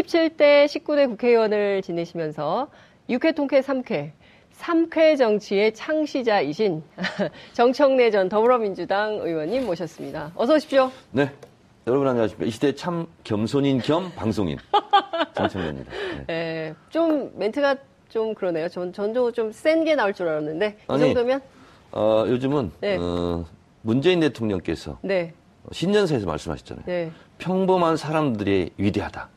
17대 19대 국회의원을 지내시면서 6회 통쾌 3쾌 정치의 창시자이신 정청래 전 더불어민주당 의원님 모셨습니다. 어서 오십시오. 네. 여러분 안녕하십니까. 이 시대 참 겸손인 겸 방송인 정청래입니다. 네. 네, 좀 멘트가 좀 그러네요. 전도 좀 센 게 나올 줄 알았는데 이 정도면? 요즘은 네. 문재인 대통령께서 네. 신년사에서 말씀하셨잖아요. 네. 평범한 사람들이 위대하다.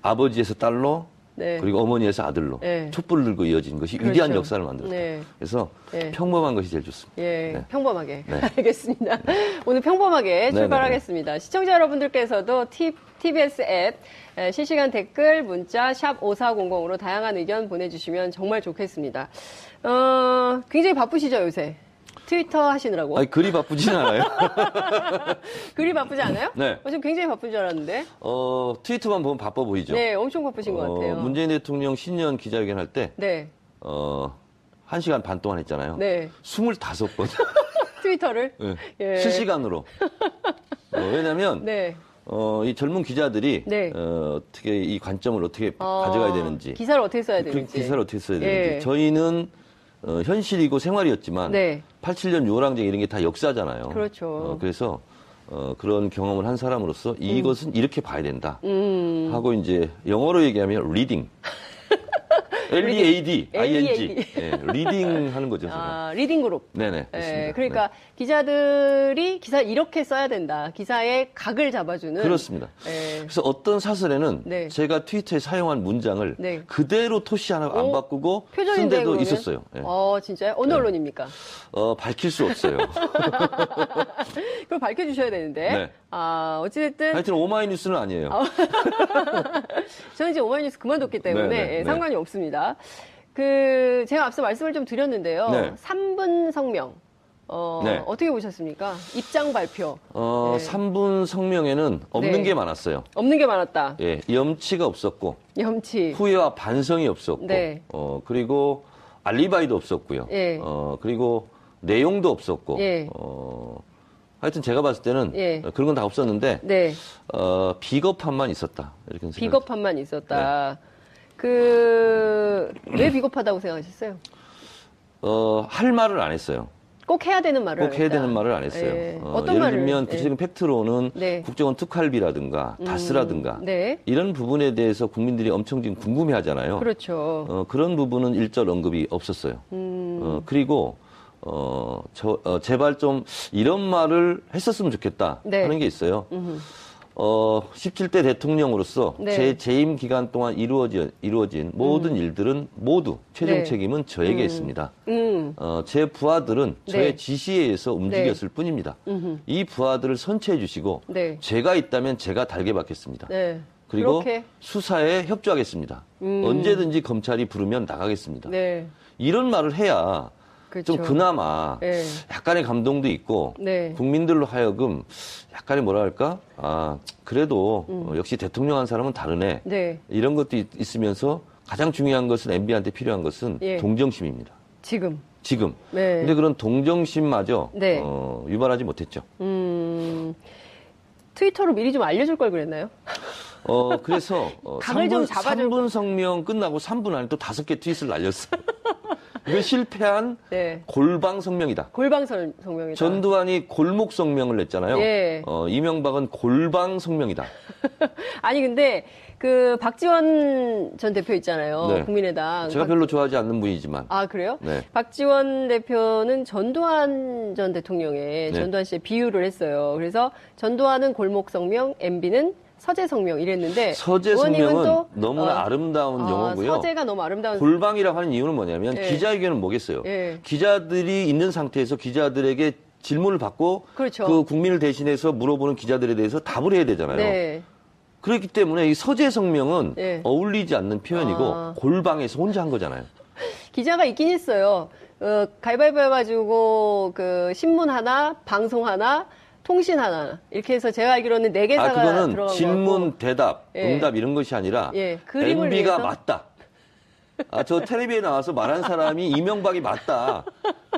아버지에서 딸로 네. 그리고 어머니에서 아들로 네. 촛불을 들고 이어진 것이 그렇죠. 위대한 역사를 만들었다. 네. 그래서 네. 평범한 것이 제일 좋습니다. 예, 네. 평범하게. 네. 알겠습니다. 오늘 평범하게 출발하겠습니다. 시청자 여러분들께서도 TBS 앱 실시간 댓글, 문자 샵 5400으로 다양한 의견 보내주시면 정말 좋겠습니다. 굉장히 바쁘시죠, 요새? 트위터 하시느라고. 아니, 그리 바쁘진 않아요. 그리 바쁘지 않아요? 네. 지금 굉장히 바쁜 줄 알았는데. 트위터만 보면 바빠 보이죠? 네, 엄청 바쁘신 것 같아요. 문재인 대통령 신년 기자회견 할 때, 네. 1시간 반 동안 했잖아요. 네. 25번. 트위터를? 네. 예. 실시간으로. 왜냐면, 네. 이 젊은 기자들이, 네. 어떻게 이 관점을 어떻게 가져가야 되는지. 기사를 어떻게 써야 되는지. 기사를 어떻게 써야 되는지. 예. 저희는, 현실이고 생활이었지만, 네. 87년 유월항쟁 이런 게 다 역사잖아요. 그렇죠. 그래서, 그런 경험을 한 사람으로서 이것은 이렇게 봐야 된다. 하고 이제 영어로 얘기하면 reading. LEAD, ING. 예, 리딩 하는 거죠. 리딩 그룹. 네네. 네, 그러니까 기자들이 기사 이렇게 써야 된다. 기사의 각을 잡아주는. 그렇습니다. 네. 그래서 어떤 사설에는 네. 제가 트위터에 사용한 문장을 네. 그대로 토시 하나 안 바꾸고 쓴 표절인데, 데도 그러면? 있었어요. 네. 진짜요? 어느 네. 언론입니까? 밝힐 수 없어요. 그걸 밝혀주셔야 되는데. 네. 어찌됐든. 하여튼 오마이뉴스는 아니에요. 저는 이제 오마이뉴스 그만뒀기 때문에 네. 상관이 없습니다. 제가 앞서 말씀을 좀 드렸는데요. 네. 3분 성명. 네. 어떻게 보셨습니까? 입장 발표. 네. 3분 성명에는 없는 네. 게 많았어요. 없는 게 많았다. 예, 염치가 없었고, 염치. 후회와 반성이 없었고, 네. 그리고 알리바이도 없었고요. 예. 그리고 내용도 없었고, 예. 하여튼 제가 봤을 때는 예. 그런 건 다 없었는데, 네. 비겁함만 있었다. 이렇게 생각합니다. 비겁함만 있었다. 네. 왜 비겁하다고 생각하셨어요? 할 말을 안 했어요. 꼭 해야 되는 말을 꼭 해야 되는 말을 안 했어요. 예. 어떤 예를 말을? 들면 구체적인 팩트로는 네. 국정원 특활비라든가 다스라든가 네. 이런 부분에 대해서 국민들이 엄청 지금 궁금해하잖아요. 그렇죠. 그런 부분은 일절 언급이 없었어요. 그리고 제발 좀 이런 말을 했었으면 좋겠다 네. 하는 게 있어요. 17대 대통령으로서 네. 제 재임 기간 동안 이루어진 모든 일들은 모두 최종 네. 책임은 저에게 있습니다. 제 부하들은 네. 저의 지시에 의해서 움직였을 뿐입니다. 이 부하들을 선처해 주시고 네. 제가 있다면 제가 달게 받겠습니다. 네. 그리고 그렇게. 수사에 협조하겠습니다. 언제든지 검찰이 부르면 나가겠습니다. 네. 이런 말을 해야 그렇죠. 좀 그나마 네. 약간의 감동도 있고 네. 국민들로 하여금 약간의 뭐라 할까? 그래도 역시 대통령 한 사람은 다르네. 네. 이런 것도 있으면서 가장 중요한 것은 MB한테 필요한 것은 예. 동정심입니다. 지금. 네. 근데 그런 동정심마저 네. 유발하지 못했죠. 트위터로 미리 좀 알려줄 걸 그랬나요? 그래서 각을 좀 잡아줄 3분 성명 끝나고 3분 안에 또 5개 트윗을 날렸어요. 이거 실패한 네. 골방 성명이다. 골방 성명이다. 전두환이 골목 성명을 냈잖아요. 예. 이명박은 골방 성명이다. 아니 근데 박지원 전 대표 있잖아요. 네. 국민의당. 제가 별로 좋아하지 않는 분이지만. 그래요? 네. 박지원 대표는 전두환 전 대통령의 네. 전두환 씨의 비유를 했어요. 그래서 전두환은 골목 성명, MB는 서재 성명 이랬는데 서재 성명은 너무나 아름다운 용어고요. 서재가 너무 아름다운. 골방이라고 하는 이유는 뭐냐면 예. 기자회견은 뭐겠어요. 예. 기자들이 있는 상태에서 기자들에게 질문을 받고 그렇죠. 그 국민을 대신해서 물어보는 기자들에 대해서 답을 해야 되잖아요. 네. 그렇기 때문에 이 서재 성명은 예. 어울리지 않는 표현이고 골방에서 혼자 한 거잖아요. 기자가 있긴 했어요. 가위바위보 해가지고 신문 하나, 방송 하나, 통신 하나 이렇게 해서 제가 알기로는 4개사가 그거는 들어간 질문, 거고. 대답, 예. 응답 이런 것이 아니라 그림을 MB가 위해서? 맞다. 저 텔레비에 나와서 말한 사람이 이명박이 맞다.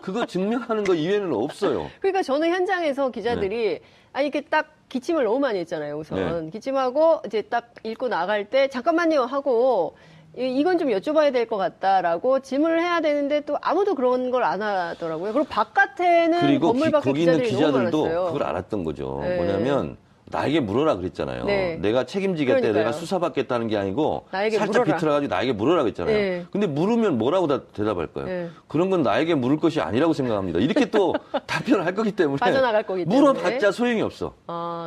그거 증명하는 거 이외에는 없어요. 그러니까 저는 현장에서 기자들이 아니 이렇게 딱 기침을 너무 많이 했잖아요, 우선. 네. 기침하고 이제 딱 읽고 나갈 때 잠깐만요 하고 이건 좀 여쭤봐야 될 것 같다라고 질문을 해야 되는데 또 아무도 그런 걸 안 하더라고요. 그리고 바깥에는 그리고 건물 밖에 거기 있는 기자들이 너무 기자들도 많았어요. 그걸 알았던 거죠. 네. 뭐냐면 나에게 물어라 그랬잖아요. 네. 내가 책임지겠다, 그러니까요. 내가 수사받겠다는 게 아니고 나에게 살짝 물어라. 비틀어가지고 나에게 물어라 그랬잖아요. 네. 근데 물으면 뭐라고 대답할 거예요? 네. 그런 건 나에게 물을 것이 아니라고 생각합니다. 이렇게 또 답변을 할 거기 때문에 빠져나갈 거기 때문에. 물어봤자 소용이 없어.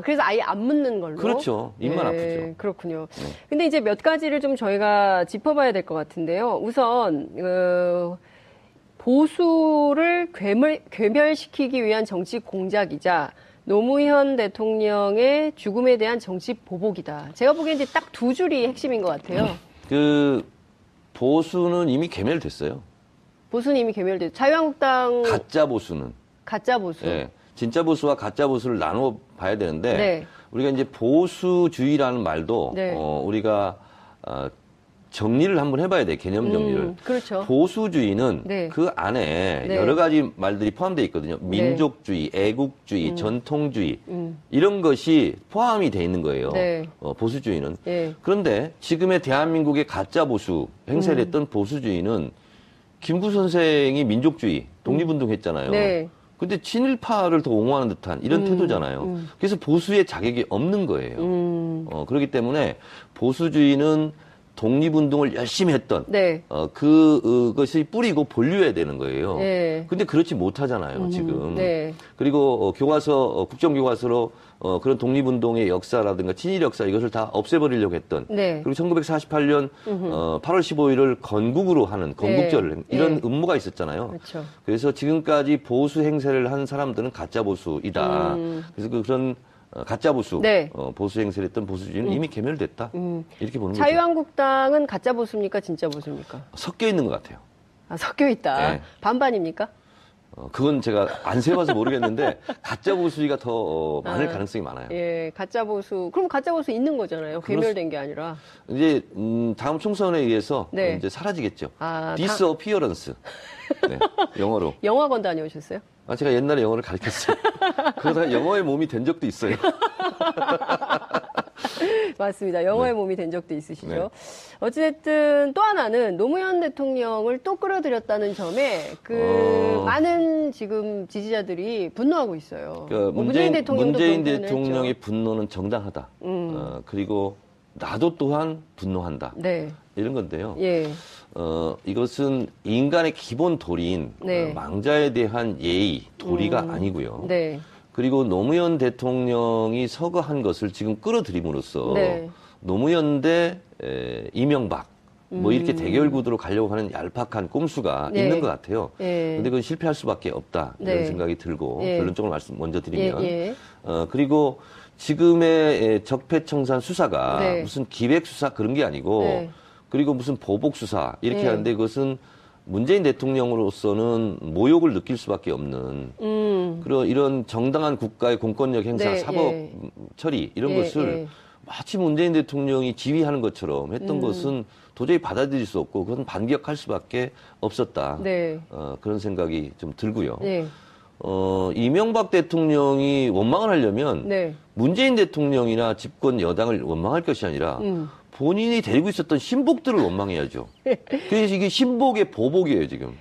그래서 아예 안 묻는 걸로. 그렇죠. 입만 아프죠. 그렇군요. 근데 이제 몇 가지를 좀 저희가 짚어봐야 될 것 같은데요. 우선 보수를 괴멸시키기 위한 정치 공작이자 노무현 대통령의 죽음에 대한 정치 보복이다. 제가 보기엔 이제 딱 두 줄이 핵심인 것 같아요. 그 보수는 이미 괴멸됐어요. 보수는 이미 괴멸됐죠. 자유한국당 가짜 보수는. 가짜 보수. 예. 진짜 보수와 가짜 보수를 나눠 봐야 되는데 네. 우리가 이제 보수주의라는 말도 네. 우리가 정리를 한번 해봐야 돼. 개념 정리를. 그렇죠. 보수주의는 네. 그 안에 네. 여러 가지 말들이 포함되어 있거든요. 민족주의, 애국주의, 전통주의 이런 것이 포함이 돼 있는 거예요. 네. 보수주의는. 예. 그런데 지금의 대한민국의 가짜 보수 행세를 했던 보수주의는 김구 선생이 민족주의, 독립운동했잖아요. 네. 근데 친일파를 더 옹호하는 듯한 이런 태도잖아요. 그래서 보수의 자격이 없는 거예요. 그렇기 때문에 보수주의는 독립운동을 열심히 했던 네. 그것이 뿌리고 본류해야 되는 거예요. 네. 근데 그렇지 못하잖아요, 지금. 네. 그리고 교과서, 국정교과서로 그런 독립운동의 역사라든가 친일 역사 이것을 다 없애버리려고 했던. 네. 그리고 1948년 8월 15일을 건국으로 하는 건국절을 이런 네. 음모가 있었잖아요. 그렇죠. 그래서 지금까지 보수 행세를 한 사람들은 가짜 보수이다. 그래서 그런 가짜 보수, 네. 보수 행세를 했던 보수주의는 이미 괴멸됐다. 이렇게 보는 거죠. 자유한국당은 가짜 보수입니까? 진짜 보수입니까? 섞여 있는 것 같아요. 섞여 있다. 네. 반반입니까? 그건 제가 안 세봐서 모르겠는데 가짜 보수주의가 더 많을 가능성이 많아요. 예, 가짜 보수. 그럼 가짜 보수 있는 거잖아요. 괴멸된 게 아니라. 이제 다음 총선에 의해서 네. 이제 사라지겠죠. 아, disappearance. 네, 영어로. 영화관 다녀오셨어요? 제가 옛날에 영어를 가르쳤어요. 그러다가 영어의 몸이 된 적도 있어요. 맞습니다. 영어의 네. 몸이 된 적도 있으시죠. 네. 어찌됐든 또 하나는 노무현 대통령을 또 끌어들였다는 점에 많은 지금 지지자들이 분노하고 있어요. 문재인 대통령도 문재인 그런 표현을 대통령의 했죠. 분노는 정당하다. 그리고 나도 또한 분노한다. 네. 이런 건데요. 예. 이것은 인간의 기본 도리인 네. 망자에 대한 예의, 도리가 아니고요. 네. 그리고 노무현 대통령이 서거한 것을 지금 끌어들임으로써 네. 노무현 대 이명박 뭐 이렇게 대결 구도로 가려고 하는 얄팍한 꼼수가 네. 있는 것 같아요. 예. 근데 그건 실패할 수밖에 없다 이런 네. 생각이 들고 예. 결론적으로 말씀 먼저 드리면 예. 그리고 지금의 적폐청산 수사가 네. 무슨 기획 수사 그런 게 아니고 네. 그리고 무슨 보복 수사 이렇게 네. 하는데 그것은 문재인 대통령으로서는 모욕을 느낄 수밖에 없는 그런 이런 정당한 국가의 공권력 행사, 네, 사법 예. 처리 이런 예, 것을 예. 마치 문재인 대통령이 지휘하는 것처럼 했던 것은 도저히 받아들일 수 없고 그건 반격할 수밖에 없었다. 네. 그런 생각이 좀 들고요. 네. 이명박 대통령이 원망을 하려면 네. 문재인 대통령이나 집권 여당을 원망할 것이 아니라 본인이 데리고 있었던 신복들을 원망해야죠. 그래서 이게 신복의 보복이에요, 지금.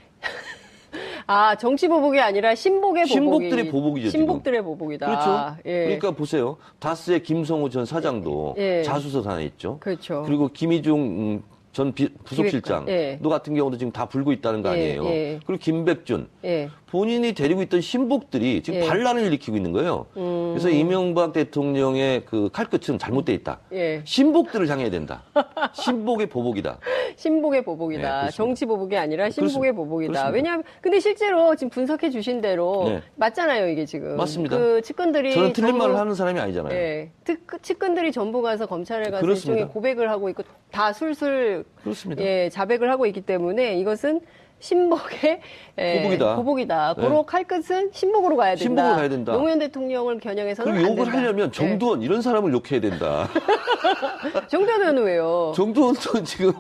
아, 정치 보복이 아니라 신복의 보복이. 신복들의 보복이죠, 지금. 신복들의 보복이다. 그렇죠. 예. 그러니까 보세요. 다스의 김성우 전 사장도 예. 자수서산에 있죠. 그렇죠. 그리고 김희중 전 부속실장도 예. 같은 경우도 지금 다 불고 있다는 거 아니에요. 예. 그리고 김백준 예. 본인이 데리고 있던 신복들이 지금 예. 반란을 일으키고 있는 거예요. 그래서 이명박 대통령의 그 칼끝은 잘못돼 있다. 예. 신복들을 향해야 된다. 신복의 보복이다. 신복의 네, 보복이다. 그렇습니다. 정치 보복이 아니라 신복의 보복이다. 그렇습니다. 왜냐하면 근데 실제로 지금 분석해 주신 대로 네. 맞잖아요, 이게 지금. 맞습니다. 그 측근들이 저는 틀린 전부- 말을 하는 사람이 아니잖아요. 예. 측근들이 전부 가서 검찰에 가서 그렇습니다. 일종의 고백을 하고 있고 다 술술 그렇습니다. 예, 자백을 하고 있기 때문에 이것은 신복의 보복이다. 네. 고로 칼끝은 신복으로 가야 된다. 신복으로 가야 된다. 노무현 대통령을 겨냥해서는 그리고 안 욕을 된다. 하려면 정두원 이런 사람을 욕해야 된다. 정두원 의원은 왜요? 정두원도 지금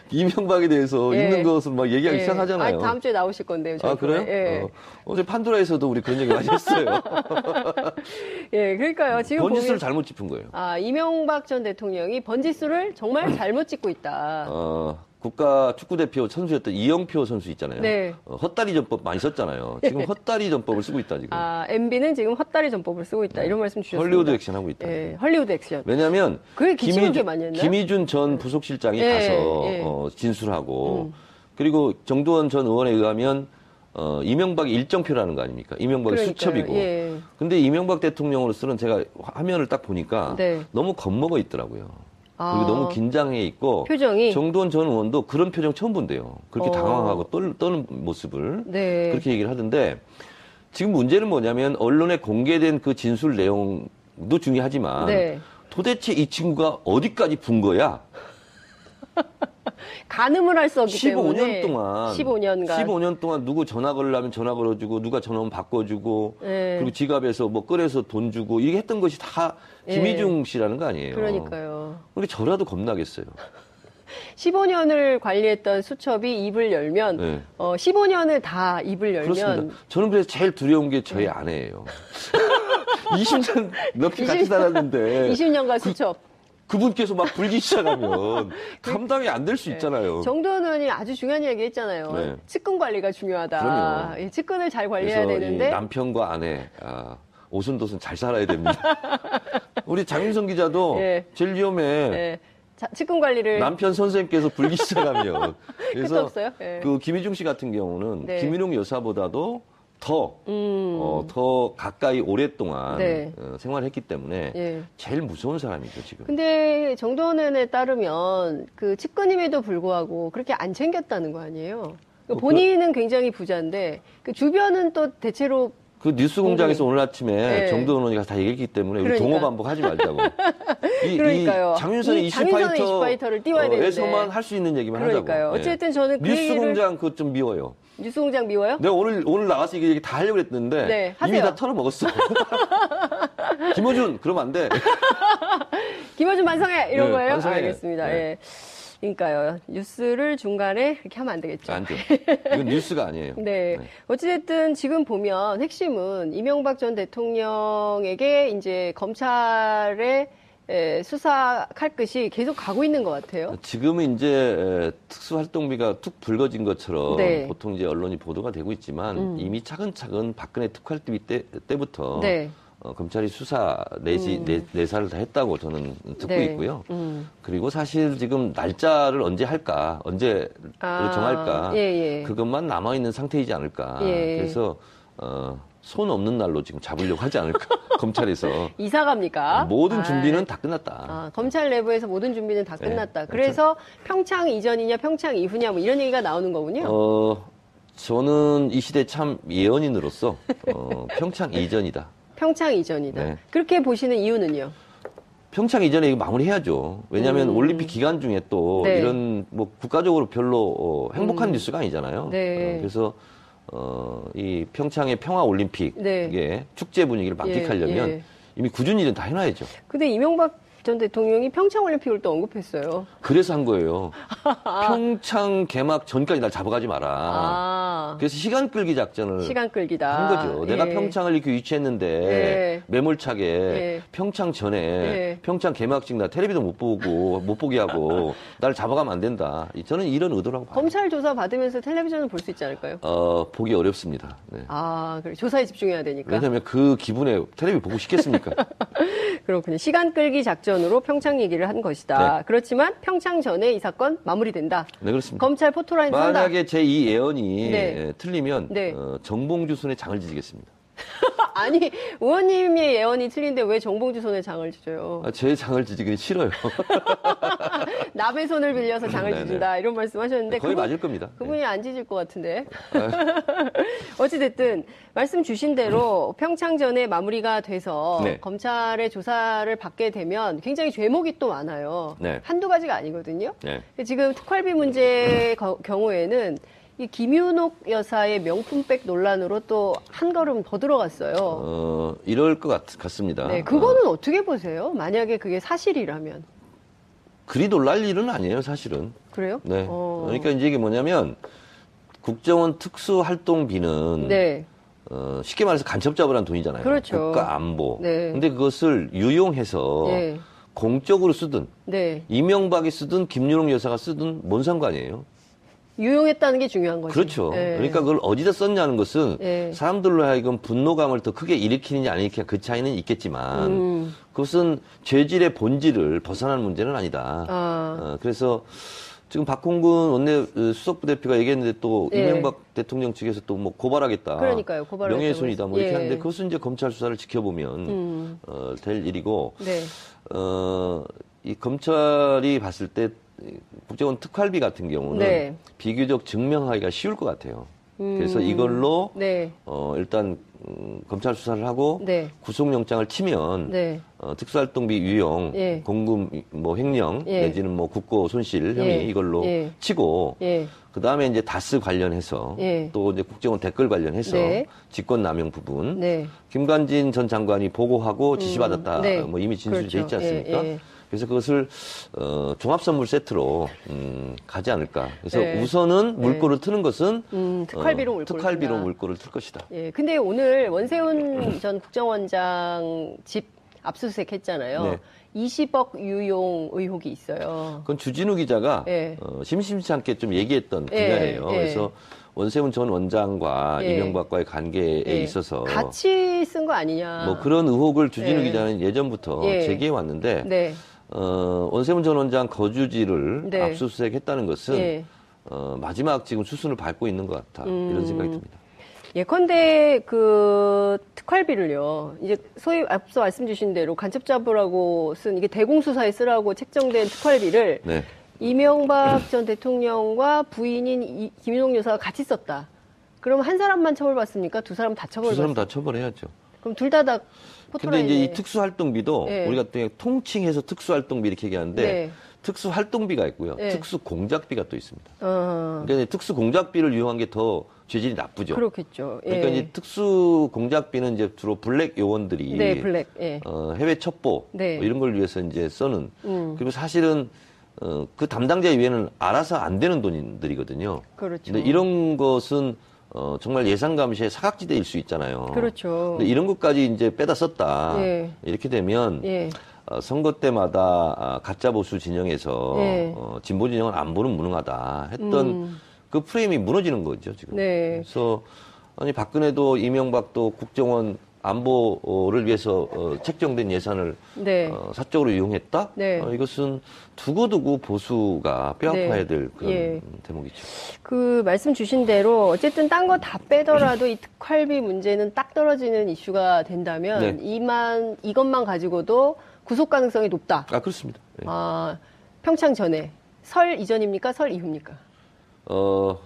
이명박에 대해서 있는 것을 막 얘기하기 시작하잖아요. 다음 주에 나오실 건데요. 아, 그래요? 어제 판도라에서도 우리 그런 얘기 많이 했어요. 그러니까요. 지금 번지수를 잘못 짚은 거예요. 이명박 전 대통령이 번지수를 정말 잘못 짚고 있다. 국가 축구대표 선수였던 이영표 선수 있잖아요. 네. 헛다리 전법 많이 썼잖아요. 지금 헛다리 전법을 쓰고 있다, 지금. MB는 지금 헛다리 전법을 쓰고 있다. 이런 말씀 주셨습니다. 헐리우드 액션 하고 있다. 헐리우드 액션. 왜냐하면 그게 기침을 많이 했나요? 김희준 전 부속실장이 가서 진술하고 그리고 정두원 전 의원에 의하면 이명박이 일정표라는 거 아닙니까? 이명박이 수첩이고. 근데 이명박 대통령으로서는 제가 화면을 딱 보니까 너무 겁먹어 있더라고요. 그리고 너무 긴장해 있고 표정이 정두원 전 의원도 그런 표정 처음 본대요. 그렇게 당황하고 떠는 모습을 그렇게 얘기를 하던데 지금 문제는 뭐냐면 언론에 공개된 그 진술 내용도 중요하지만 도대체 이 친구가 어디까지 분 거야? 가늠을 할 수 없기 때문에 15년 동안 누구 전화 걸려면 전화 걸어주고 누가 전화 오면 바꿔주고 그리고 지갑에서 뭐 꺼내서 돈 주고 이게 했던 것이 다 김희중 씨라는 거 아니에요. 그러니까요. 그러니까 저라도 겁나겠어요. 15년을 관리했던 수첩이 입을 열면 15년을 다 입을 열면 그렇습니다. 저는 그래서 제일 두려운 게 저희 아내예요. 20년 넘게 같이 살았는데 20년간 수첩. 그분께서 막 불기 시작하면 감당이 안 될 수 있잖아요. 정두원 의원이 아주 중요한 얘기 했잖아요. 측근 관리가 중요하다. 그럼요. 측근을 잘 관리해야 되는데. 남편과 아내, 오순도순 잘 살아야 됩니다. 우리 장윤성 기자도 제일 위험해. 측근 관리를. 남편 선생님께서 불기 시작하면. 그래서 없어요? 그 김희중 씨 같은 경우는 김일용 여사보다도 더 가까이 오랫동안 생활했기 때문에 제일 무서운 사람이죠, 지금. 근데 정두원 의원에 따르면 그 측근임에도 불구하고 그렇게 안 챙겼다는 거 아니에요? 본인은 굉장히 부자인데 그 주변은 또 대체로 그 뉴스공장에서 오늘 아침에 정두원 의원이 다 얘기했기 때문에 우리 동호 반복하지 말자고. 그러니까요. 이 장윤선의 이슈파이터를 띄워야 되는데. 에서만 할 수 있는 얘기만 그러니까요. 하자고. 어쨌든 저는 그 뉴스공장 그것 좀 미워요. 뉴스공장 미워요? 내가 오늘 나가서 이게 다 하려고 했는데 이미 다 털어먹었어. 김어준 그러면 안 돼. 김어준 반성해 이런 거예요? 반성해. 알겠습니다. 그러니까요. 뉴스를 중간에 그렇게 하면 안 되겠죠. 안 돼. 이건 뉴스가 아니에요. 어찌됐든 지금 보면 핵심은 이명박 전 대통령에게 이제 검찰의 수사 칼끝이 계속 가고 있는 것 같아요. 지금은 이제 특수활동비가 툭 불거진 것처럼 보통 이제 언론이 보도가 되고 있지만 이미 차근차근 박근혜 특활비 때부터 검찰이 수사 내사를 다 했다고 저는 듣고 있고요. 그리고 사실 지금 날짜를 언제 할까, 언제 정할까, 그것만 남아있는 상태이지 않을까. 그래서 손 없는 날로 지금 잡으려고 하지 않을까, 검찰에서. 이사 갑니까? 모든 준비는 다 끝났다. 검찰 내부에서 모든 준비는 다 끝났다. 그래서 평창 이전이냐 평창 이후냐 뭐 이런 얘기가 나오는 거군요. 저는 이 시대 참 예언인으로서 평창 이전이다. 평창 이전이다. 그렇게 보시는 이유는요? 평창 이전에 이거 마무리해야죠. 왜냐하면 올림픽 기간 중에 또 이런 뭐 국가적으로 별로 행복한 뉴스가 아니잖아요. 그래서 이 평창의 평화 올림픽의 축제 분위기를 만끽하려면 이미 굳은 일은 다 해놔야죠. 근데 이명박 전 대통령이 평창 올림픽을 또 언급했어요. 그래서 한 거예요. 평창 개막 전까지 날 잡아가지 마라. 그래서 시간 끌기 작전을 한 거죠. 내가 평창을 이렇게 유치했는데 매몰차게 평창 전에 평창 개막식 나 텔레비도 못 보게 하고 날 잡아가면 안 된다. 저는 이런 의도라고 봐요. 검찰 조사 받으면서 텔레비전을 볼 수 있지 않을까요? 보기 어렵습니다. 그래. 조사에 집중해야 되니까. 왜냐하면 그 기분에 텔레비 보고 싶겠습니까? 그렇군요. 시간 끌기 작전으로 평창 얘기를 한 것이다. 그렇지만 평창 전에 이 사건 마무리된다. 네, 그렇습니다. 검찰 포토라인 선다. 만약에 제 이 예언이 틀리면 정봉주 손에 장을 지지겠습니다. 아니, 의원님의 예언이 틀린데 왜 정봉주 손에 장을 지져요? 제 장을 지지기는 싫어요. 남의 손을 빌려서 장을 지진다 이런 말씀하셨는데 거의 맞을 겁니다. 그분이 안 지질 것 같은데. 어찌됐든 말씀 주신 대로 평창전에 마무리가 돼서 검찰의 조사를 받게 되면 굉장히 죄목이 또 많아요. 한두 가지가 아니거든요. 지금 특활비 문제의 경우에는 이 김윤옥 여사의 명품백 논란으로 또 한 걸음 더 들어갔어요. 이럴 것 같습니다. 네, 그거는 어떻게 보세요? 만약에 그게 사실이라면. 그리 놀랄 일은 아니에요, 사실은. 그래요? 네. 그러니까 이제 이게 뭐냐면 국정원 특수활동비는 네. 쉽게 말해서 간첩 잡으라는 돈이잖아요. 그렇죠. 국가 안보. 네. 근데 그것을 유용해서 네. 공적으로 쓰든 네. 이명박이 쓰든 김윤옥 여사가 쓰든 뭔 상관이에요. 유용했다는 게 중요한 거죠. 그렇죠. 네. 그러니까 그걸 어디다 썼냐는 것은 네. 사람들로 하여금 분노감을 더 크게 일으키느냐 안 일으키느냐 그 차이는 있겠지만 그것은 죄질의 본질을 벗어나는 문제는 아니다. 그래서 지금 박홍근 원내 수석부대표가 얘기했는데 또 예. 이명박 대통령 측에서 또 뭐 고발하겠다. 그러니까요. 고발을 명예훼손이다. 뭐 이렇게 예. 하는데 그것은 이제 검찰 수사를 지켜보면 될 일이고 네. 이 검찰이 봤을 때 국정원 특활비 같은 경우는 네. 비교적 증명하기가 쉬울 것 같아요. 그래서 이걸로 네. 일단 검찰 수사를 하고 네. 구속영장을 치면 네. 특수활동비 유용, 예. 공금 뭐 횡령 예. 내지는 뭐 국고 손실 혐의 예. 이걸로 예. 치고 예. 그 다음에 이제 다스 관련해서 예. 또 이제 국정원 댓글 관련해서 네. 직권남용 부분 네. 김관진 전 장관이 보고하고 지시받았다 네. 뭐 이미 진술이 그렇죠. 돼 있지 않습니까? 예. 예. 그래서 그것을 종합선물 세트로 가지 않을까. 그래서 네. 우선은 물꼬를 트는 것은 특활비로 물꼬를 특활비로 튼다. 물꼬를 틀 것이다. 예. 근데 오늘 원세훈 전 국정원장 집 압수수색 했잖아요. 네. 20억 유용 의혹이 있어요. 그건 주진우 기자가 예. 심심치 않게 좀 얘기했던 예. 분야예요. 예. 그래서 원세훈 전 원장과 예. 이명박과의 관계에 예. 있어서 같이 쓴 거 아니냐. 뭐 그런 의혹을 주진우 예. 기자는 예전부터 예. 제기해 왔는데 네. 원세훈 전 원장 거주지를 네. 압수수색했다는 것은 예. 마지막 지금 수순을 밟고 있는 것 같다 이런 생각이 듭니다. 예컨대 그 특활비를요. 이제 소위 앞서 말씀 주신 대로 간첩 잡으라고 쓴 이게 대공수사에 쓰라고 책정된 특활비를 네. 이명박 전 대통령과 부인인 김윤옥 여사가 같이 썼다. 그럼 한 사람만 처벌받습니까? 두 사람 다 두 사람 처벌받습니까? 다 처벌해야죠. 그럼 둘 다 근데 포토라인에. 이제 이 특수활동비도 네. 우리가 그냥 통칭해서 특수활동비 이렇게 얘기하는데 네. 특수활동비가 있고요. 네. 특수공작비가 또 있습니다. 어, 그러니까 이제 특수공작비를 이용한 게 더 죄질이 나쁘죠. 그렇겠죠. 예. 그러니까 이제 특수공작비는 이제 주로 블랙 요원들이 네, 블랙. 예. 해외 첩보 네. 뭐 이런 걸 위해서 이제 써는 그리고 사실은 그 담당자 이외에는 알아서 안 되는 돈들이거든요. 그렇죠. 근데 이런 것은 정말 예산 감시의 사각지대일 수 있잖아요. 그렇죠. 근데 이런 것까지 이제 빼다 썼다. 예. 이렇게 되면 예. 선거 때마다 가짜 보수 진영에서 예. 진보 진영은 안보는 무능하다 했던 그 프레임이 무너지는 거죠 지금. 네. 그래서 아니 박근혜도 이명박도 국정원 안보를 위해서 책정된 예산을 네. 사적으로 이용했다. 네. 이것은 두고두고 보수가 뼈아파야 네. 될 그런 예. 대목이죠. 그 말씀 주신 대로 어쨌든 딴 거 다 빼더라도 이 특활비 문제는 딱 떨어지는 이슈가 된다면 네. 이것만 가지고도 구속 가능성이 높다. 아 그렇습니다. 예. 아, 평창 전에 설 이전입니까? 설 이후입니까?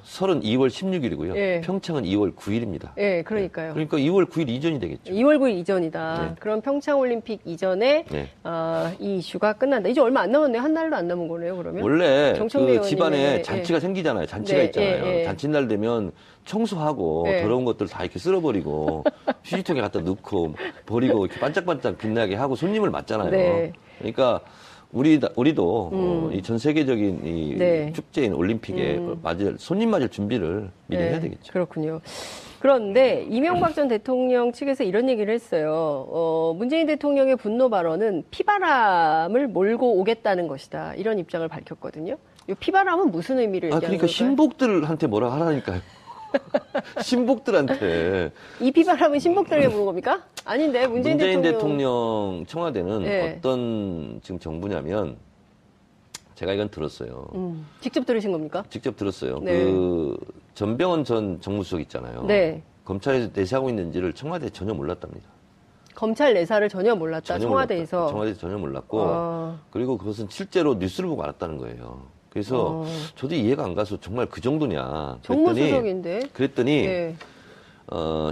설은 2월 16일이고요. 예. 평창은 2월 9일입니다. 예, 그러니까요. 그러니까 2월 9일 이전이 되겠죠. 2월 9일 이전이다. 네. 그럼 평창 올림픽 이전에 네. 이 이슈가 끝난다. 이제 얼마 안 남았네요. 한 달도 안 남은 거네요. 그러면 원래 정청래 그 집안에 의원님의, 잔치가 생기잖아요. 잔치가 네, 있잖아요. 예, 예. 잔칫날 되면 청소하고 예. 더러운 것들 다 이렇게 쓸어버리고 휴지통에 갖다 넣고 버리고 이렇게 반짝반짝 빛나게 하고 손님을 맞잖아요. 네. 그러니까 우리도 이 전 세계적인 이 네. 축제인 올림픽에 손님 맞을 준비를 미리 네, 해야 되겠죠. 그렇군요. 그런데 이명박 전 대통령 측에서 이런 얘기를 했어요. 문재인 대통령의 분노 발언은 피바람을 몰고 오겠다는 것이다. 이런 입장을 밝혔거든요. 이 피바람은 무슨 의미를 얘기하는 그러니까 걸까요? 신복들한테 뭐라 하라니까요. 신복들한테. 이 피바람은 신복들에게 부른 겁니까? 아닌데 문재인 대통령 청와대는 네. 어떤 지금 정부냐면 제가 이건 들었어요. 직접 들으신 겁니까? 직접 들었어요. 네. 그 전병헌 전 정무수석 있잖아요. 네. 검찰에서 내세하고 있는지를 청와대에 전혀 몰랐답니다. 검찰 내사를 전혀 몰랐다. 전혀 청와대에서. 몰랐다. 청와대에서 전혀 몰랐고 그리고 그것은 실제로 뉴스를 보고 알았다는 거예요. 그래서 저도 이해가 안 가서 정말 그 정도냐. 정무수석인데. 그랬더니 네.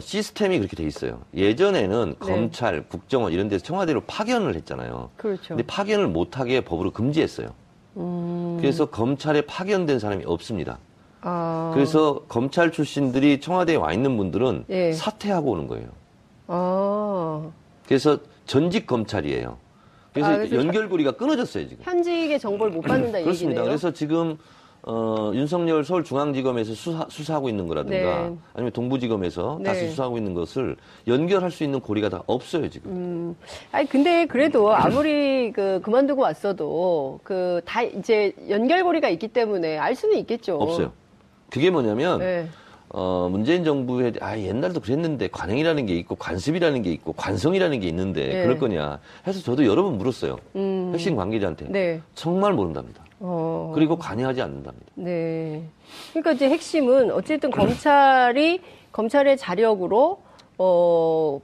시스템이 그렇게 돼 있어요. 예전에는 검찰, 국정원 이런 데서 청와대로 파견을 했잖아요. 그렇죠. 근데 파견을 못하게 법으로 금지했어요. 그래서 검찰에 파견된 사람이 없습니다. 그래서 검찰 출신들이 청와대에 와 있는 분들은 예. 사퇴하고 오는 거예요. 그래서 전직 검찰이에요. 그래서 연결고리가 끊어졌어요, 지금. 현직의 정보를 못 받는다 얘기네요. 그렇습니다. 그래서 지금 윤석열 서울중앙지검에서 수사하고 있는 거라든가 네. 아니면 동부지검에서 네. 다시 수사하고 있는 것을 연결할 수 있는 고리가 다 없어요, 지금. 아니, 근데 그래도 아무리 그만두고 왔어도 다 이제 연결고리가 있기 때문에 알 수는 있겠죠. 없어요. 그게 뭐냐면, 네. 문재인 정부에, 옛날도 그랬는데, 관행이라는 게 있고, 관습이라는 게 있고, 관성이라는 게 있는데, 네. 그럴 거냐 해서 저도 여러 번 물었어요. 핵심 관계자한테. 네. 정말 모른답니다. 그리고 관여하지 않는답니다. 네. 그러니까 이제 핵심은 어쨌든 검찰의 자력으로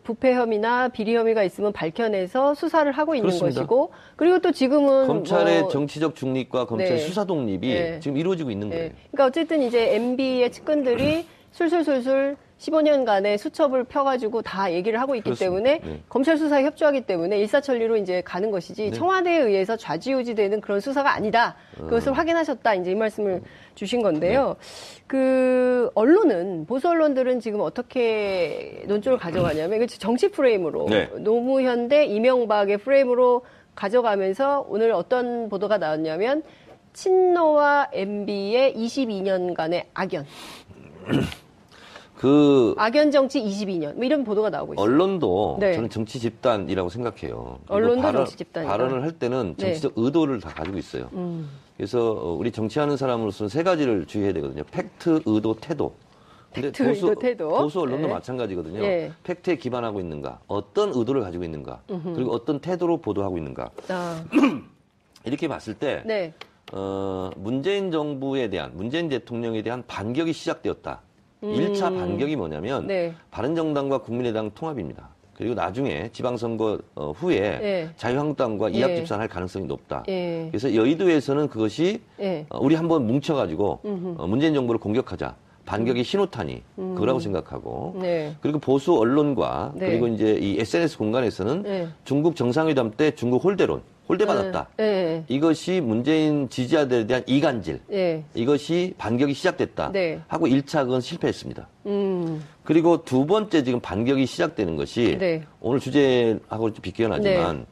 부패 혐의나 비리 혐의가 있으면 밝혀내서 수사를 하고 있는 그렇습니다. 것이고, 그리고 또 지금은 검찰의 정치적 중립과 검찰의 네. 수사 독립이 네. 지금 이루어지고 있는 거예요. 그러니까 어쨌든 이제 MB의 측근들이 술술술술 15년간의 수첩을 펴가지고 다 얘기를 하고 있기 그렇습니다. 때문에 네. 검찰 수사에 협조하기 때문에 일사천리로 이제 가는 것이지 네. 청와대에 의해서 좌지우지되는 그런 수사가 아니다. 그것을 확인하셨다. 이제 이 말씀을 주신 건데요. 네. 언론은 보수 언론들은 지금 어떻게 논조를 가져가냐면 정치 프레임으로 네. 노무현 대 이명박의 프레임으로 가져가면서 오늘 어떤 보도가 나왔냐면 친노와 MB의 22년간의 악연. 악연 정치 22년 뭐 이런 보도가 나오고 있어요. 언론도 네. 저는 정치 집단이라고 생각해요. 언론도 정치 집단이다. 발언을 할 때는 정치적 네. 의도를 다 가지고 있어요. 그래서 우리 정치하는 사람으로서는 세 가지를 주의해야 되거든요. 팩트, 의도, 태도. 근데 보수 언론도 네. 마찬가지거든요. 네. 팩트에 기반하고 있는가, 어떤 의도를 가지고 있는가, 그리고 어떤 태도로 보도하고 있는가. 이렇게 봤을 때 네. 문재인 정부에 대한 문재인 대통령에 대한 반격이 시작되었다. 1차 반격이 뭐냐면 네. 바른정당과 국민의당 통합입니다. 그리고 나중에 지방선거 후에 네. 자유한국당과 이합집산할 가능성이 높다. 그래서 여의도에서는 그것이 우리 한번 뭉쳐가지고 문재인 정부를 공격하자. 반격의 신호탄이 그거라고 생각하고 네. 그리고 보수 언론과 네. 그리고 이제 이 SNS 공간에서는 네. 중국 정상회담 때 중국 홀대받았다. 네. 이것이 문재인 지지자들에 대한 이간질. 네. 이것이 반격이 시작됐다. 네. 하고 1차 그건 실패했습니다. 그리고 두 번째 지금 반격이 시작되는 것이 네. 오늘 주제하고 좀 비껴나지만 네.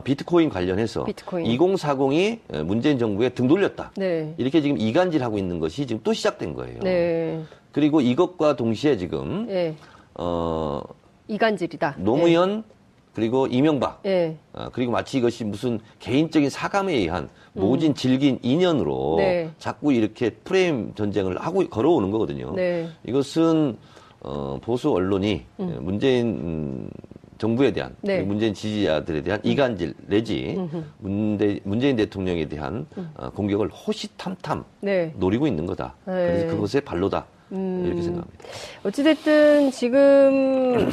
비트코인 관련해서 2040이 문재인 정부에 등 돌렸다. 네. 이렇게 지금 이간질하고 있는 것이 지금 또 시작된 거예요. 네. 그리고 이것과 동시에 지금 네. 이간질이다. 노무현 네. 그리고 이명박 네. 그리고 마치 이것이 무슨 개인적인 사감에 의한 모진 질긴 인연으로 네. 자꾸 이렇게 프레임 전쟁을 하고 걸어오는 거거든요. 네. 이것은 보수 언론이 문재인 정부에 대한 네. 문재인 지지자들에 대한 이간질 내지 문재인 대통령에 대한 공격을 호시탐탐 네. 노리고 있는 거다. 네. 그래서 그것의 발로다. 이렇게 생각합니다. 어찌됐든 지금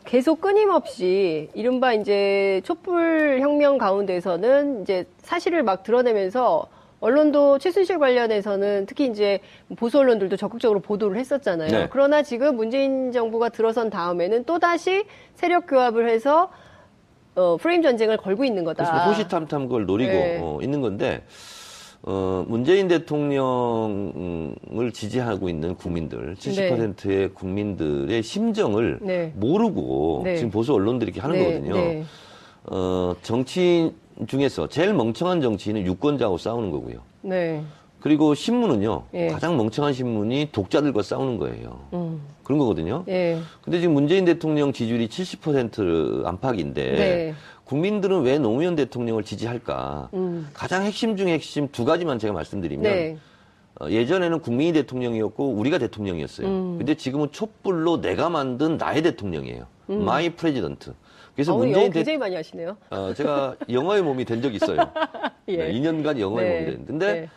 계속 끊임없이 이른바 이제 촛불 혁명 가운데서는 이제 사실을 막 드러내면서 언론도 최순실 관련해서는 특히 이제 보수 언론들도 적극적으로 보도를 했었잖아요. 네. 그러나 지금 문재인 정부가 들어선 다음에는 또다시 세력 교합을 해서 프레임 전쟁을 걸고 있는 거다. 그렇습니다. 호시탐탐 그걸 노리고 네. 있는 건데 문재인 대통령을 지지하고 있는 국민들, 70%의 네. 국민들의 심정을 네. 모르고 네. 지금 보수 언론들이 이렇게 하는 네. 거거든요. 네. 정치인 중에서 제일 멍청한 정치인은 유권자하고 싸우는 거고요. 네. 그리고 신문은요, 예. 가장 멍청한 신문이 독자들과 싸우는 거예요. 그런 거거든요. 예. 근데 지금 문재인 대통령 지지율이 70% 안팎인데, 네. 국민들은 왜 노무현 대통령을 지지할까? 가장 핵심 중에 핵심 두 가지만 제가 말씀드리면, 네. 예전에는 국민이 대통령이었고, 우리가 대통령이었어요. 근데 지금은 촛불로 내가 만든 나의 대통령이에요. 마이 프레지던트. 그래서 문재인 영어 굉장히 많이 하시네요. 제가 영어의 몸이 된 적이 있어요. 예. 네, 2년간 영어의 네. 몸이 됐는데, 근데 네.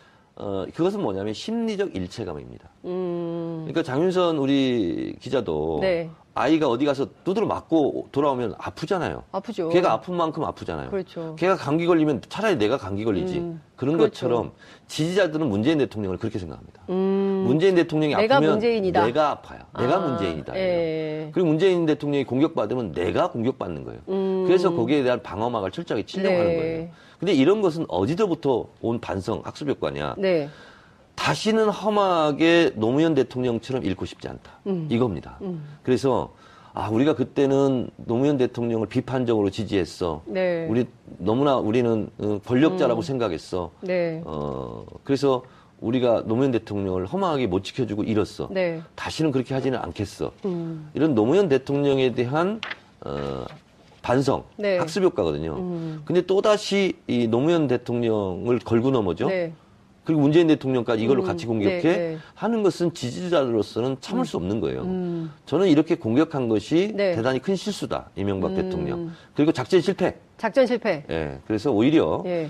그것은 뭐냐면 심리적 일체감입니다. 그러니까 장윤선 우리 기자도 네. 아이가 어디 가서 두드러 맞고 돌아오면 아프잖아요. 아프죠. 걔가 아픈 만큼 아프잖아요. 그렇죠. 걔가 감기 걸리면 차라리 내가 감기 걸리지. 그런 그렇죠. 것처럼 지지자들은 문재인 대통령을 그렇게 생각합니다. 문재인 대통령이 내가 아프면 문재인이다. 내가 아파요. 내가 문재인이다. 예. 그리고 문재인 대통령이 공격받으면 내가 공격받는 거예요. 그래서 거기에 대한 방어막을 철저하게 치려고 네. 하는 거예요. 근데 이런 것은 어디서부터 온 반성, 학습 효과냐. 네. 다시는 험하게 노무현 대통령처럼 잃고 싶지 않다. 이겁니다. 그래서 우리가 그때는 노무현 대통령을 비판적으로 지지했어. 네. 우리는 권력자라고 생각했어. 네. 그래서 우리가 노무현 대통령을 허망하게 못 지켜주고 잃었어. 네. 다시는 그렇게 하지는 않겠어. 이런 노무현 대통령에 대한 반성, 네. 학습 효과거든요. 근데 또다시 이 노무현 대통령을 걸고 넘어져. 네. 그리고 문재인 대통령까지 이걸로 같이 공격해 네, 네. 하는 것은 지지자로서는 참을 수 없는 거예요. 저는 이렇게 공격한 것이 네. 대단히 큰 실수다. 이명박 대통령. 그리고 작전 실패. 작전 실패. 예. 그래서 오히려 예.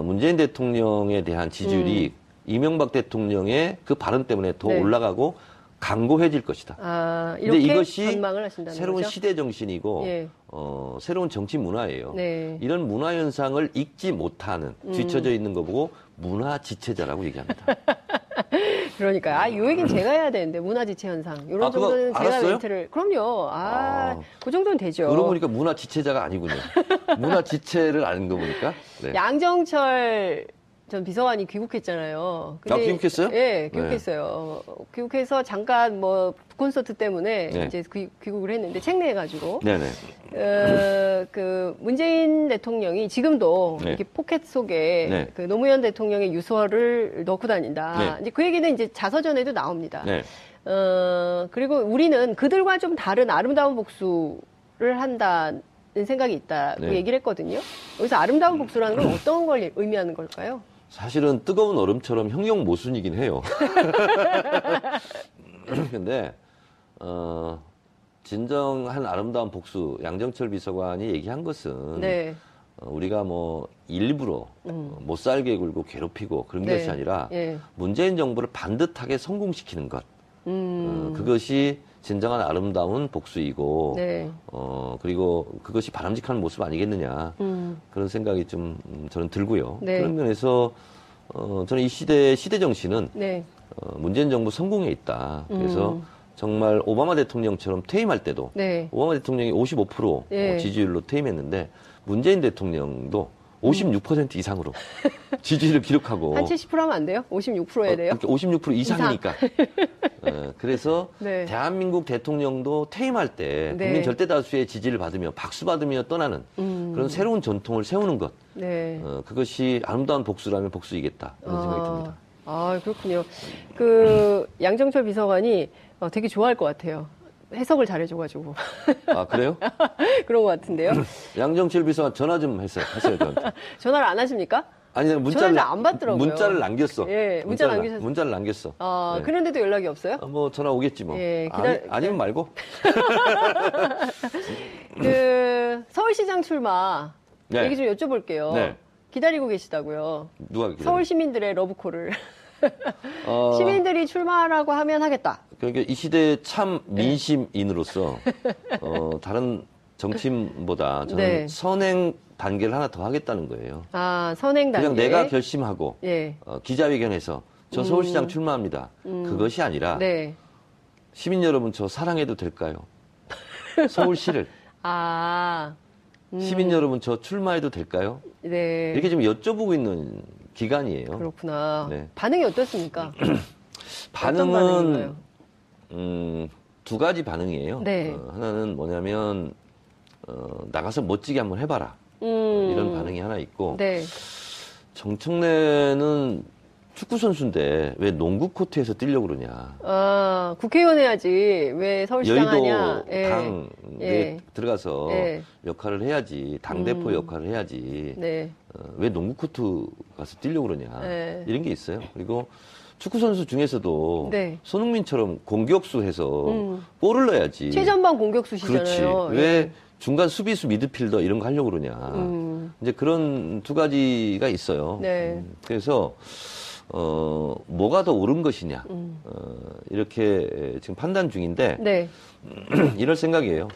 문재인 대통령에 대한 지지율이 이명박 대통령의 그 발언 때문에 더 네. 올라가고 강고해질 것이다. 이렇게 근데 이것이 전망을 하신다는 새로운 거죠? 시대 정신이고 예. 새로운 정치 문화예요. 네. 이런 문화 현상을 읽지 못하는 뒤처져 있는 거 보고 문화 지체자라고 얘기합니다. 그러니까 요 얘기는 제가 해야 되는데 문화 지체 현상 이런 정도는 제가 알았어요? 멘트를 그럼요. 그 정도는 되죠. 그러고 보니까 문화 지체자가 아니군요. 문화 지체를 아는 거 보니까. 네. 양정철 전 비서관이 귀국했잖아요. 근데, 귀국했어요? 예, 귀국했어요. 네. 귀국해서 잠깐 콘서트 때문에 네. 이제 귀국을 했는데 책내가지고. 네네. 그 문재인 대통령이 지금도 네. 이렇게 포켓 속에 네. 그 노무현 대통령의 유서를 넣고 다닌다. 네. 이제 그 얘기는 이제 자서전에도 나옵니다. 네. 그리고 우리는 그들과 좀 다른 아름다운 복수를 한다는 생각이 있다고 네. 얘기를 했거든요. 여기서 아름다운 복수라는 건 어떤 걸 의미하는 걸까요? 사실은 뜨거운 얼음처럼 형용 모순이긴 해요. 근데 진정한 아름다운 복수 양정철 비서관이 얘기한 것은 네. 우리가 일부러 못 살게 굴고 괴롭히고 그런 네. 것이 아니라 네. 문재인 정부를 반듯하게 성공시키는 것. 그것이 진정한 아름다운 복수이고 네. 그리고 그것이 바람직한 모습 아니겠느냐 그런 생각이 좀 저는 들고요. 네. 그런 면에서 저는 이 시대 정신은 네. 문재인 정부 성공에 있다. 그래서 정말 오바마 대통령처럼 퇴임할 때도 네. 오바마 대통령이 55% 네. 지지율로 퇴임했는데 문재인 대통령도 56% 이상으로 지지율을 기록하고 한 70% 하면 안 돼요? 56% 해야 돼요? 56% 이상이니까. 그래서 네. 대한민국 대통령도 퇴임할 때 네. 국민 절대 다수의 지지를 받으며 박수 받으며 떠나는 그런 새로운 전통을 세우는 것. 네. 그것이 아름다운 복수라면 복수이겠다. 그런 생각이 듭니다. 그렇군요. 그 양정철 비서관이 되게 좋아할 것 같아요. 해석을 잘해줘가지고. 그래요? 그런 것 같은데요. 양정철 비서관 전화 좀 하세요, 저한테. 전화를 안 하십니까? 아니, 문자를 안 받더라고요. 문자를 남겼어. 예, 문자를 남겼어. 네. 그런데도 연락이 없어요? 전화 오겠지 뭐. 예, 아니면 말고. 서울시장 출마 네. 얘기 좀 여쭤볼게요. 네. 기다리고 계시다고요. 누가 기다려? 서울 시민들의 러브콜을. 시민들이 출마하라고 하면 하겠다. 그러니까 이 시대의 참 민심인으로서 다른 정치인보다 저는 네. 선행 단계를 하나 더 하겠다는 거예요. 선행 단계. 그냥 내가 결심하고 예. 기자회견에서 저 서울시장 출마합니다. 그것이 아니라 네. 시민 여러분 저 사랑해도 될까요? 서울시를. 시민 여러분 저 출마해도 될까요? 네. 이렇게 좀 여쭤보고 있는 기간이에요. 그렇구나. 네. 반응이 어떻습니까? 반응은 두 가지 반응이에요. 네. 하나는 뭐냐면 나가서 멋지게 한번 해봐라. 이런 반응이 하나 있고 네. 정청래는 축구 선수인데 왜 농구 코트에서 뛰려고 그러냐. 국회의원 해야지 왜 서울시장 하냐. 여의도 당에 들어가서 역할을 해야지. 당대표 역할을 해야지. 네. 왜 농구 코트 가서 뛰려고 그러냐. 이런 게 있어요. 그리고 축구 선수 중에서도 손흥민처럼 공격수 해서 골을 넣어야지. 최전방 공격수시잖아요. 그렇지. 왜 중간 수비수 미드필더 이런 거 하려고 그러냐. 이제 그런 두 가지가 있어요. 네. 그래서 뭐가 더 옳은 것이냐. 이렇게 지금 판단 중인데 네. 이럴 생각이에요.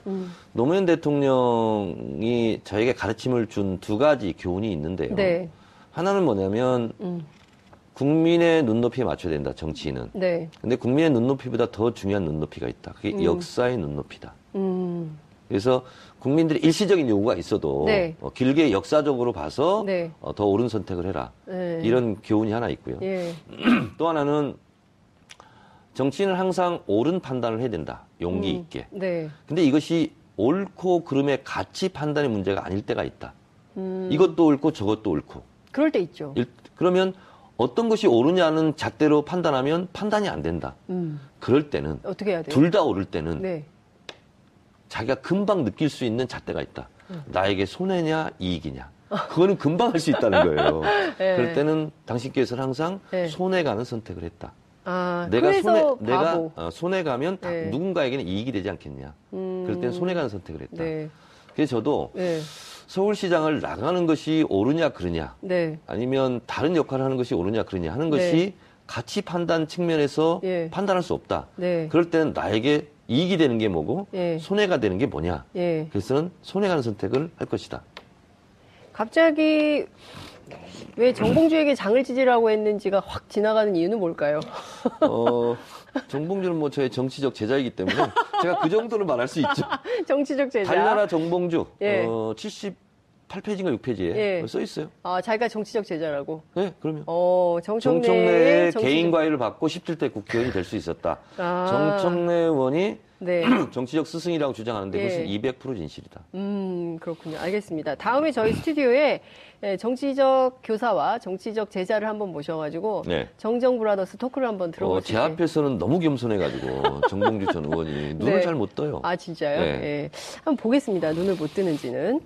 노무현 대통령이 저에게 가르침을 준 두 가지 교훈이 있는데요. 네. 하나는 뭐냐면 국민의 눈높이에 맞춰야 된다, 정치인은. 네. 근데 국민의 눈높이보다 더 중요한 눈높이가 있다. 그게 역사의 눈높이다. 그래서 국민들의 일시적인 요구가 있어도 네. 길게 역사적으로 봐서 네. 더 옳은 선택을 해라. 네. 이런 교훈이 하나 있고요. 예. 또 하나는 정치인은 항상 옳은 판단을 해야 된다. 용기 있게. 네. 근데 이것이 옳고 그름의 가치 판단의 문제가 아닐 때가 있다. 이것도 옳고 저것도 옳고. 그럴 때 있죠. 그러면 어떤 것이 옳으냐는 잣대로 판단하면 판단이 안 된다. 그럴 때는 어떻게 해야 돼요? 둘 다 옳을 때는 네. 자기가 금방 느낄 수 있는 잣대가 있다. 나에게 손해냐 이익이냐. 그거는 금방 할 수 있다는 거예요. 네. 그럴 때는 당신께서는 항상 네. 손해 가는 선택을 했다. 아, 내가 그래서 내가 손해 가면 네. 누군가에게는 이익이 되지 않겠냐. 그럴 때는 손해 가는 선택을 했다. 네. 그래서 저도 네. 서울시장을 나가는 것이 옳으냐 그러냐. 네. 아니면 다른 역할을 하는 것이 옳으냐 그러냐 하는 것이 네. 가치 판단 측면에서 예. 판단할 수 없다. 네. 그럴 때는 나에게 이익이 되는 게 뭐고 예. 손해가 되는 게 뭐냐. 예. 그래서는 손해 가는 선택을 할 것이다. 갑자기 왜 정봉주에게 장을 찢으라고 했는지가 확 지나가는 이유는 뭘까요? 정봉주는 뭐 저의 정치적 제자이기 때문에 제가 그 정도로 말할 수 있죠. 정치적 제자. 달나라 정봉주 예. 78페이지인가 6페이지에 예. 써 있어요. 아, 자기가 정치적 제자라고. 네, 그러면. 정청래의 개인 과외를 받고 17대 국회의원이 될 수 있었다. 아. 정청래 의원이 네. 정치적 스승이라고 주장하는데 그것은 예. 200% 진실이다. 그렇군요. 알겠습니다. 다음에 저희 스튜디오에 정치적 교사와 정치적 제자를 한번 모셔가지고 네. 정정 브라더스 토크를 한번 들어볼 수 제 앞에서는 너무 겸손해가지고 정봉주 전 의원이 눈을 네. 잘 못 떠요. 아, 진짜요? 네. 예. 한번 보겠습니다. 눈을 못 뜨는지는.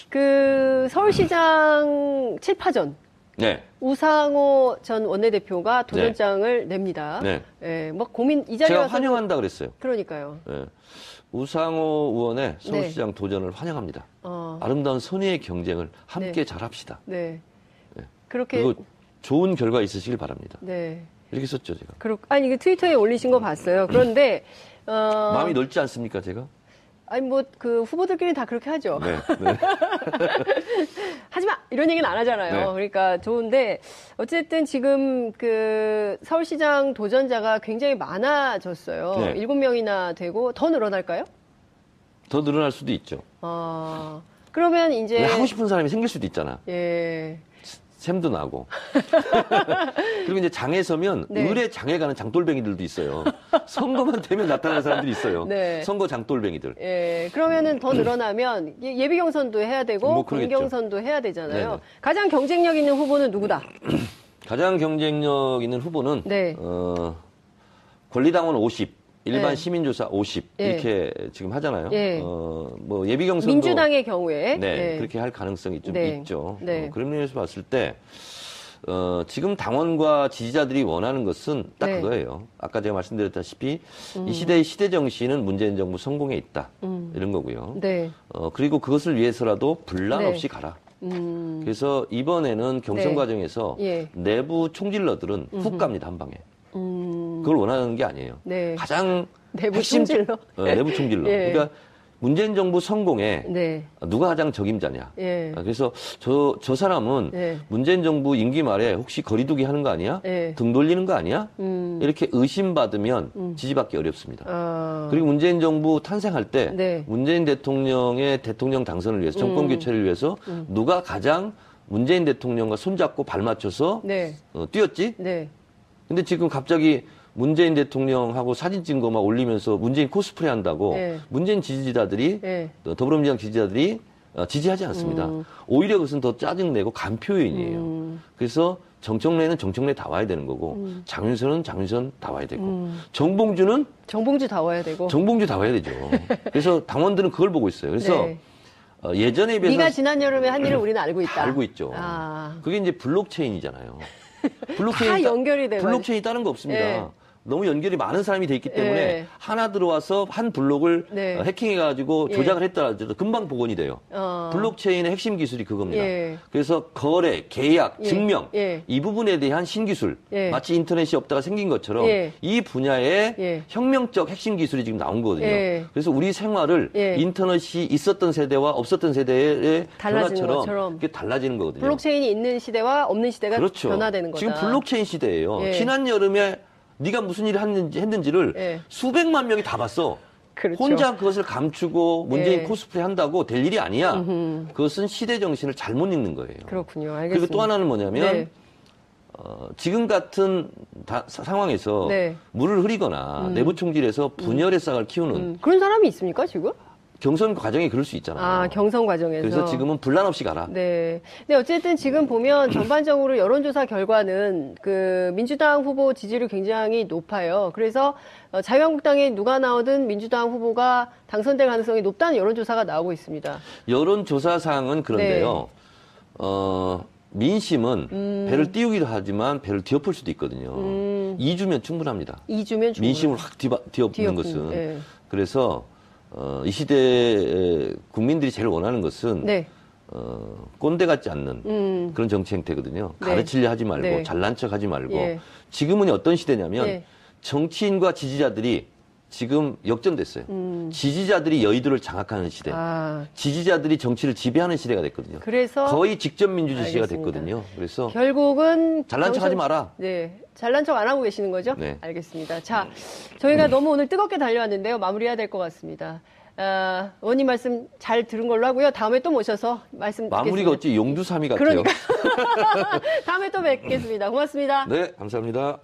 그 서울시장 7파전. 네. 우상호 전 원내대표가 도전장을 냅니다. 네. 예, 뭐 고민 이 자리에 제가 와서 환영한다 그랬어요. 그러니까요. 네. 우상호 의원의 서울시장 도전을 환영합니다. 아름다운 선의의 경쟁을 함께 잘합시다. 네. 네. 그렇게 그리고 좋은 결과 있으시길 바랍니다. 네. 이렇게 썼죠, 제가. 아니 그 트위터에 올리신 거 봤어요. 그런데 마음이 넓지 않습니까, 제가? 아니 뭐 그 후보들끼리 다 그렇게 하죠. 네. 네. 하지 마 이런 얘기는 안 하잖아요. 네. 그러니까 좋은데 어쨌든 지금 그 서울시장 도전자가 굉장히 많아졌어요. 네. 7명이나 되고 더 늘어날까요? 더 늘어날 수도 있죠. 그러면 이제 하고 싶은 사람이 생길 수도 있잖아. 예. 샘도 나고. 그리고 이제 장에 서면 네. 을에 장에 가는 장돌뱅이들도 있어요. 선거만 되면 나타나는 사람들이 있어요. 네. 선거 장돌뱅이들. 예. 그러면은 더 늘어나면 예비 경선도 해야 되고 뭐 그러겠죠. 본경선도 해야 되잖아요. 네네. 가장 경쟁력 있는 후보는 누구다? 가장 경쟁력 있는 후보는 네. 권리당원 50, 일반 네. 시민조사 50 예. 이렇게 지금 하잖아요. 예. 뭐 예비 경선도 민주당의 경우에 네, 예. 그렇게 할 가능성이 좀 네. 있죠. 네. 그런 면에서 봤을 때 지금 당원과 지지자들이 원하는 것은 딱 네. 그거예요. 아까 제가 말씀드렸다시피 이 시대의 시대 정신은 문재인 정부 성공에 있다. 이런 거고요. 네. 그리고 그것을 위해서라도 분란 네. 없이 가라. 그래서 이번에는 경선 네. 과정에서 예. 내부 총질러들은 훅 갑니다, 한 방에. 그걸 원하는 게 아니에요. 네. 가장 내부 핵심 총질러? 내부 총질러. 예. 그러니까 문재인 정부 성공에 네. 누가 가장 적임자냐. 예. 그래서 저 사람은 예. 문재인 정부 임기 말에 혹시 거리두기 하는 거 아니야? 예. 등 돌리는 거 아니야? 이렇게 의심받으면 지지받기 어렵습니다. 그리고 문재인 정부 탄생할 때 네. 문재인 대통령의 대통령 당선을 위해서 정권 교체를 위해서 누가 가장 문재인 대통령과 손잡고 발 맞춰서 네. 뛰었지? 네. 근데 지금 갑자기 문재인 대통령하고 사진 찍은 거만 올리면서 문재인 코스프레 한다고 네. 문재인 지지자들이 네. 더불어민주당 지지자들이 지지하지 않습니다. 오히려 그것은 더 짜증내고 간표인이에요. 그래서 정청래는 정청래 다 와야 되는 거고 장윤선은 장윤선 다 와야 되고 정봉주는 정봉주 다 와야 되고 정봉주 다 와야 되죠. 그래서 당원들은 그걸 보고 있어요. 그래서 네. 예전에 비해서 네가 지난 여름에 한 일을 우리는 알고 있다. 다 알고 있죠. 그게 이제 블록체인이잖아요. 다 연결이 돼가지고. 블록체인이 다른 거 없습니다. 예. 너무 연결이 많은 사람이 돼 있기 때문에 예. 하나 들어와서 한 블록을 네. 해킹해가지고 예. 조작을 했더라도 금방 복원이 돼요. 블록체인의 핵심 기술이 그겁니다. 예. 그래서 거래, 계약, 예. 증명 예. 이 부분에 대한 신기술 예. 마치 인터넷이 없다가 생긴 것처럼 예. 이 분야의 예. 혁명적 핵심 기술이 지금 나온 거거든요. 예. 그래서 우리 생활을 예. 인터넷이 있었던 세대와 없었던 세대의 달라지는 변화처럼 것처럼. 이게 달라지는 거거든요. 블록체인이 있는 시대와 없는 시대가 그렇죠. 변화되는 거다. 지금 블록체인 시대예요. 예. 지난 여름에 네가 무슨 일을 했는지를 예. 수백만 명이 다 봤어. 그렇죠. 혼자 그것을 감추고 문재인 코스프레 한다고 될 일이 아니야. 그것은 시대 정신을 잘못 읽는 거예요. 그렇군요. 알겠습니다. 그리고 또 하나는 뭐냐면 지금 같은 상황에서 물을 흐리거나 내부 총질에서 분열의 싹을 키우는 그런 사람이 있습니까 지금? 경선 과정에 그럴 수 있잖아요. 아, 경선 과정에서. 그래서 지금은 분란 없이 가라. 네. 근데 어쨌든 지금 보면 전반적으로 여론조사 결과는 그 민주당 후보 지지율이 굉장히 높아요. 그래서 자유한국당에 누가 나오든 민주당 후보가 당선될 가능성이 높다는 여론조사가 나오고 있습니다. 여론조사상은 그런데요. 민심은 배를 띄우기도 하지만 배를 뒤엎을 수도 있거든요. 2주면 충분합니다. 2주면 충분. 민심을 확 뒤엎는 것은. 그래서 이 시대에 국민들이 제일 원하는 것은 꼰대 같지 않는 그런 정치 행태거든요. 가르치려 하지 말고 잘난 척 하지 말고 지금은 어떤 시대냐면 정치인과 지지자들이 지금 역전됐어요. 지지자들이 여의도를 장악하는 시대. 지지자들이 정치를 지배하는 시대가 됐거든요. 그래서 거의 직접 민주주의 시대가 됐거든요. 그래서 결국은 잘난 척 하지 마라. 네. 잘난 척 안 하고 계시는 거죠? 네. 알겠습니다. 자, 저희가 너무 오늘 뜨겁게 달려왔는데요. 마무리해야 될 것 같습니다. 의원님 말씀 잘 들은 걸로 하고요. 다음에 또 모셔서 말씀 듣겠습니다. 마무리가 어찌 용두삼이 같아요. 그러니까. 다음에 또 뵙겠습니다. 고맙습니다. 네, 감사합니다.